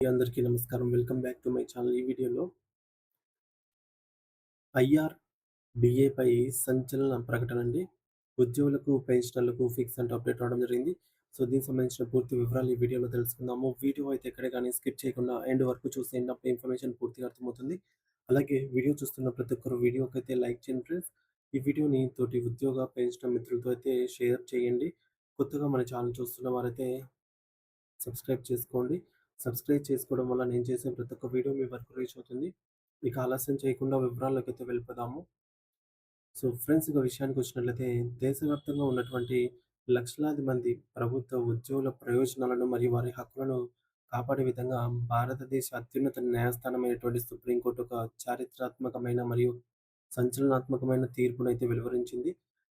అందరికీ నమస్కారం. Welcome back to my channel. ఈ వీడియోలో ఐఆర్‌డీఏపై సంచలన ప్రకటన అండి. ఉద్యోగులకు, పెన్షనర్లకు ఫిక్స్ అంటూ అప్డేట్ రావడం జరిగింది. సో, దీనికి సంబంధించిన పూర్తి వివరాలు ఈ వీడియోలో తెలుసుకుందాము. వీడియో అయితే ఎక్కడ గాని స్కిప్ చేయకుండా ఎండ్ వరకు చూసేయండి. అప్పుడు ఇన్ఫర్మేషన్ పూర్తిగా అర్థమవుతుంది. అలాగే వీడియో చూస్తున్న ప్రతి ఒక్కరు వీడియోకైతే లైక్ చేయండి ఫ్రెండ్స్. ఈ వీడియోని తోటి ఉద్యోగ, పెన్షనర్ మిత్రులతో అయితే షేర్ చేయండి. కొత్తగా మన ఛానల్ చూస్తున్న వారైతే సబ్స్క్రైబ్ చేసుకోండి. సబ్స్క్రైబ్ చేసుకోవడం వల్ల నేను చేసే ప్రతి ఒక్క వీడియో మీ వరకు రీచ్ అవుతుంది. ఇక ఆలస్యం చేయకుండా వివరాల్లోకైతే వెళ్ళిపోదాము. సో, ఫ్రెండ్స్ ఇక విషయానికొచ్చినట్లయితే దేశవ్యాప్తంగా ఉన్నటువంటి లక్షలాది మంది ప్రభుత్వ ఉద్యోగుల ప్రయోజనాలను మరియు వారి హక్కులను కాపాడే విధంగా భారతదేశ అత్యున్నత న్యాయస్థానమైనటువంటి సుప్రీంకోర్టు ఒక చారిత్రాత్మకమైన మరియు సంచలనాత్మకమైన తీర్పునైతే వెలువరించింది.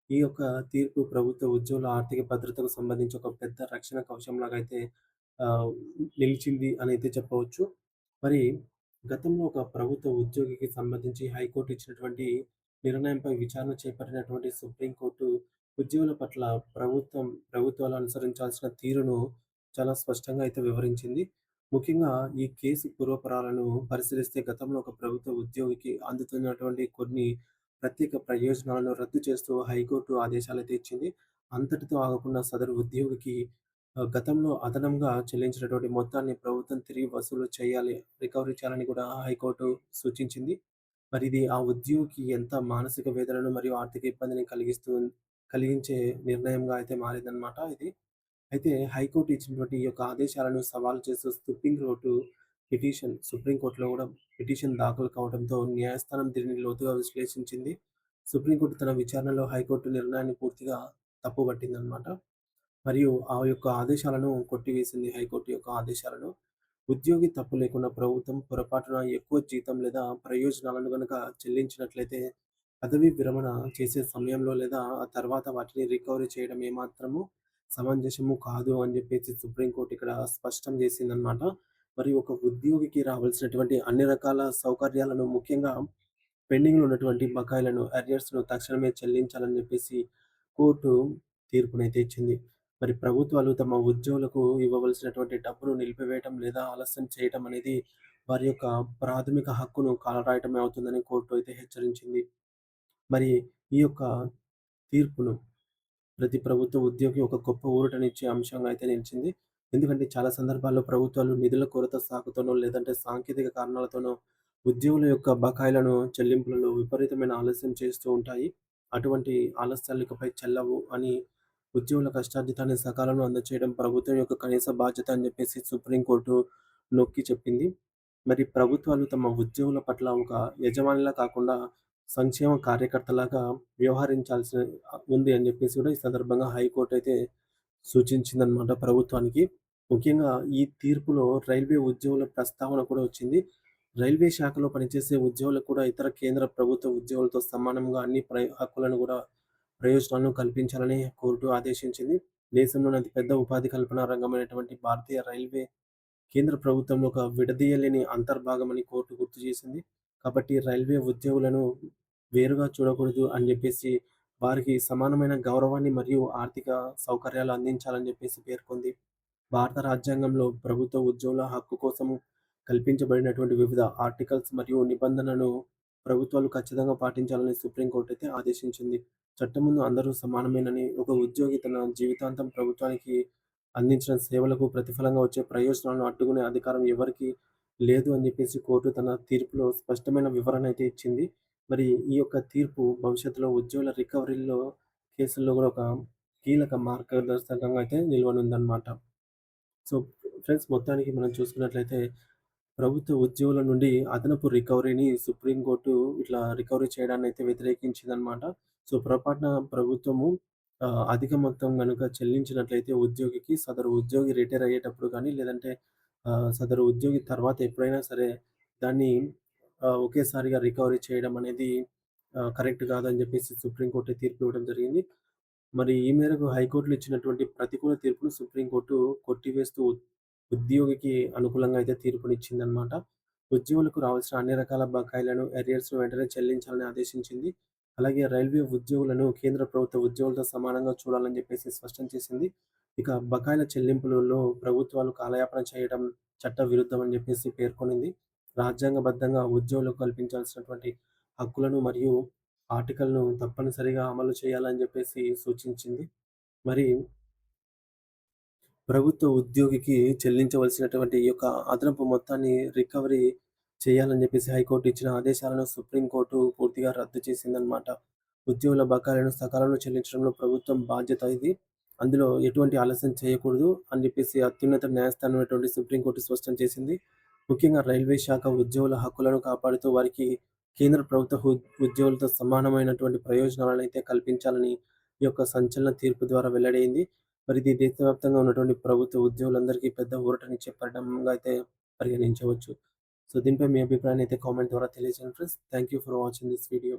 ఈ యొక్క తీర్పు ప్రభుత్వ ఉద్యోగుల ఆర్థిక భద్రతకు సంబంధించి ఒక పెద్ద రక్షణ కవచంలాగా అయితే ఆహ్, నిలిచింది అనైతే చెప్పవచ్చు. మరి గతంలో ఒక ప్రభుత్వ ఉద్యోగికి సంబంధించి హైకోర్టు ఇచ్చినటువంటి నిర్ణయంపై విచారణ చేపట్టినటువంటి సుప్రీంకోర్టు ఉద్యోగుల పట్ల ప్రభుత్వాలు అనుసరించాల్సిన తీరును చాలా స్పష్టంగా అయితే వివరించింది. ముఖ్యంగా ఈ కేసు పూర్వపరాలను పరిశీలిస్తే గతంలో ఒక ప్రభుత్వ ఉద్యోగికి అందుతున్నటువంటి కొన్ని ప్రత్యేక ప్రయోజనాలను రద్దు చేస్తూ హైకోర్టు ఆదేశాలైతే ఇచ్చింది. అంతటితో ఆగకుండా సదరు ఉద్యోగికి గతంలో అదనంగా చెల్లించినటువంటి మొత్తాన్ని ప్రభుత్వం తిరిగి వసూలు చేయాలి, రికవరీ చేయాలని కూడా హైకోర్టు సూచించింది. మరి ఇది ఆ ఉద్యోగికి ఎంత మానసిక వేదనను మరియు ఆర్థిక ఇబ్బందిని కలిగించే నిర్ణయంగా అయితే మారిందనమాట ఇది. అయితే హైకోర్టు ఇచ్చినటువంటి ఈ యొక్క ఆదేశాలను సవాలు చేస్తూ సుప్రీంకోర్టులో కూడా పిటిషన్ దాఖలు కావడంతో న్యాయస్థానం దీనిని లోతుగా విశ్లేషించింది. సుప్రీంకోర్టు తన విచారణలో హైకోర్టు నిర్ణయాన్ని పూర్తిగా తప్పుపట్టిందనమాట. మరియు ఆ యొక్క ఆదేశాలను కొట్టివేసింది హైకోర్టు యొక్క ఆదేశాలను. ఉద్యోగి తప్పు లేకుండా ప్రభుత్వం పొరపాటున ఎక్కువ జీతం లేదా ప్రయోజనాలను గనక చెల్లించినట్లయితే పదవీ విరమణ చేసే సమయంలో లేదా ఆ తర్వాత వాటిని రికవరీ చేయడం ఏమాత్రము సమంజసము కాదు అని జెప్పేసి సుప్రీంకోర్టు ఇక్కడ స్పష్టం జేసిందనమాట. మరి ఒక ఉద్యోగికి రావాల్సినటువంటి అన్ని రకాల సౌకర్యాలను ముఖ్యంగా పెండింగ్‌లో ఉన్నటువంటి బకాయిలను, అరియర్స్‌ను తక్షణమే చెల్లించాలని జెప్పేసి కోర్టు తీర్పునైతే ఇచ్చింది. మరి ప్రభుత్వాలు తమ ఉద్యోగులకు ఇవ్వవలసినటువంటి డబ్బును నిలిపివేయటం లేదా ఆలస్యం చేయటం అనేది వారి యొక్క ప్రాథమిక హక్కును కాలరాయటమే అవుతుందని కోర్టు అయితే హెచ్చరించింది. మరి ఈ యొక్క తీర్పును ప్రతి ప్రభుత్వ ఉద్యోగి ఒక గొప్ప ఊరటనిచ్చే అంశంగా అయితే నిలిచింది. ఎందుకంటే చాలా సందర్భాల్లో ప్రభుత్వాలు నిధుల కొరత సాకుతోనో, లేదంటే సాంకేతిక కారణాలతోనో ఉద్యోగుల యొక్క బకాయిలను చెల్లింపులలో విపరీతమైన ఆలస్యం చేస్తూ ఉంటాయి. అటువంటి ఆలస్యాలు ఇకపై చెల్లవు అని ఉద్యోగుల కష్టార్జితాన్ని సకాలంలో అందచేయడం ప్రభుత్వం యొక్క కనీస బాధ్యత అని చెప్పేసి సుప్రీంకోర్టు నొక్కి చెప్పింది. మరి ప్రభుత్వాలు తమ ఉద్యోగుల పట్ల ఒక యజమానిలా కాకుండా సంక్షేమ కార్యకర్తలాగా వ్యవహరించాల్సి ఉంది అని జెప్పేసి కూడా ఈ సందర్భంగా హైకోర్ట్ అయితే సూచించిందనమాట ప్రభుత్వానికి. ముఖ్యంగా ఈ తీర్పులో రైల్వే ఉద్యోగుల ప్రస్తావన కూడా వచ్చింది. రైల్వే శాఖలో పనిచేసే ఉద్యోగులకు కూడా ఇతర కేంద్ర ప్రభుత్వ ఉద్యోగులతో సమానంగా అన్ని హక్కులను గూడా ప్రయోజనాలను కల్పించాలని కోర్టు ఆదేశించింది. దేశంలోని అతిపెద్ద ఉపాధి కల్పన రంగమైనటువంటి భారతీయ రైల్వే కేంద్ర ప్రభుత్వంలో ఒక విడదీయలేని అంతర్భాగమని కోర్టు గుర్తు చేసింది. కాబట్టి రైల్వే ఉద్యోగులను వేరుగా చూడకూడదు అని జెప్పేసి వారికి సమానమైన గౌరవాన్ని మరియు ఆర్థిక సౌకర్యాలు అందించాలని జెప్పేసి పేర్కొంది. భారత రాజ్యాంగంలో ప్రభుత్వ ఉద్యోగుల హక్కు కోసం కల్పించబడినటువంటి వివిధ ఆర్టికల్స్ మరియు నిబంధనలను ప్రభుత్వాలు ఖచ్చితంగా పాటించాలని సుప్రీంకోర్టు అయితే ఆదేశించింది. చట్టం ముందు అందరూ సమానమేనని, ఒక ఉద్యోగి తన జీవితాంతం ప్రభుత్వానికి అందించిన సేవలకు ప్రతిఫలంగా వచ్చే ప్రయోజనాలను అడ్డుకునే అధికారం ఎవరికీ లేదు అని చెప్పేసి కోర్టు తన తీర్పులో స్పష్టమైన వివరణ అయితే ఇచ్చింది. మరి ఈ యొక్క తీర్పు భవిష్యత్తులో ఉద్యోగుల రికవరీలో కేసుల్లో కూడా ఒక కీలక మార్గదర్శకంగా అయితే నిలవనుందనమాట. సో, ఫ్రెండ్స్ మొత్తానికి మనం చూసుకున్నట్లయితే ప్రభుత్వ ఉద్యోగుల నుండి అదనపు రికవరీని సుప్రీంకోర్టు ఇట్లా రికవరీ చేయడాన్నయితే వ్యతిరేకించిందనమాట. సో, పొరపాటున ప్రభుత్వము అధిక మొత్తం గనుక చెల్లించినట్లయితే ఉద్యోగికి, సదరు ఉద్యోగి రిటైర్ అయ్యేటప్పుడు గానీ, లేదంటే సదరు ఉద్యోగి తర్వాత ఎప్పుడైనా సరే దాన్ని ఒకేసారిగా రికవరీ చేయడం అనేది కరెక్ట్ కాదని జెప్పేసి సుప్రీంకోర్టు తీర్పు ఇవ్వడం జరిగింది. మరి ఈ మేరకు హైకోర్టులో ఇచ్చినటువంటి ప్రతికూల తీర్పును సుప్రీంకోర్టు కొట్టివేస్తూ ఉద్యోగికి అనుకూలంగా అయితే తీర్పునిచ్చిందనమాట. ఉద్యోగులకు రావాల్సిన అన్ని రకాల బకాయిలను, అరియర్స్‌ను వెంటనే చెల్లించాలని ఆదేశించింది. అలాగే రైల్వే ఉద్యోగులను కేంద్ర ప్రభుత్వ ఉద్యోగులతో సమానంగా చూడాలని చెప్పేసి స్పష్టం చేసింది. ఇక బకాయిల చెల్లింపులలో ప్రభుత్వాలు కాలయాపన చేయడం చట్టవిరుద్ధం అని జెప్పేసి పేర్కొనింది. రాజ్యాంగబద్ధంగా ఉద్యోగులకు కల్పించాల్సినటువంటి హక్కులను మరియు ఆర్టికల్‌ను తప్పనిసరిగా అమలు చేయాలని జెప్పేసి సూచించింది. మరి ప్రభుత్వ ఉద్యోగికి చెల్లించవలసినటువంటి ఈ యొక్క అదనపు మొత్తాన్ని రికవరీ చేయాలని జెప్పేసి హైకోర్టు ఇచ్చిన ఆదేశాలను సుప్రీంకోర్టు పూర్తిగా రద్దు చేసిందనమాట. ఉద్యోగుల బకాయిలను సకాలంలో చెల్లించడంలో ప్రభుత్వం బాధ్యత ఇది. అందులో ఎటువంటి ఆలస్యం చేయకూడదు అని జెప్పేసి అత్యున్నత న్యాయస్థానం అయినటువంటి సుప్రీంకోర్టు స్పష్టం చేసింది. ముఖ్యంగా రైల్వే శాఖ ఉద్యోగుల హక్కులను కాపాడుతూ వారికి కేంద్ర ప్రభుత్వ ఉద్యోగులతో సమానమైనటువంటి ప్రయోజనాలనైతే కల్పించాలని ఈ యొక్క సంచలన తీర్పు ద్వారా వెల్లడైంది. మరి ఇది దేశవ్యాప్తంగా ఉన్నటువంటి ప్రభుత్వ ఉద్యోగులందరికీ పెద్ద ఊరటనిచ్చే పరిణామంగా అయితే పరిగణించవచ్చు. సో, దీనిపై మీ అభిప్రాయాన్ని అయితే కామెంట్ ద్వారా తెలియజేయండి friends. Thank you for watching this video.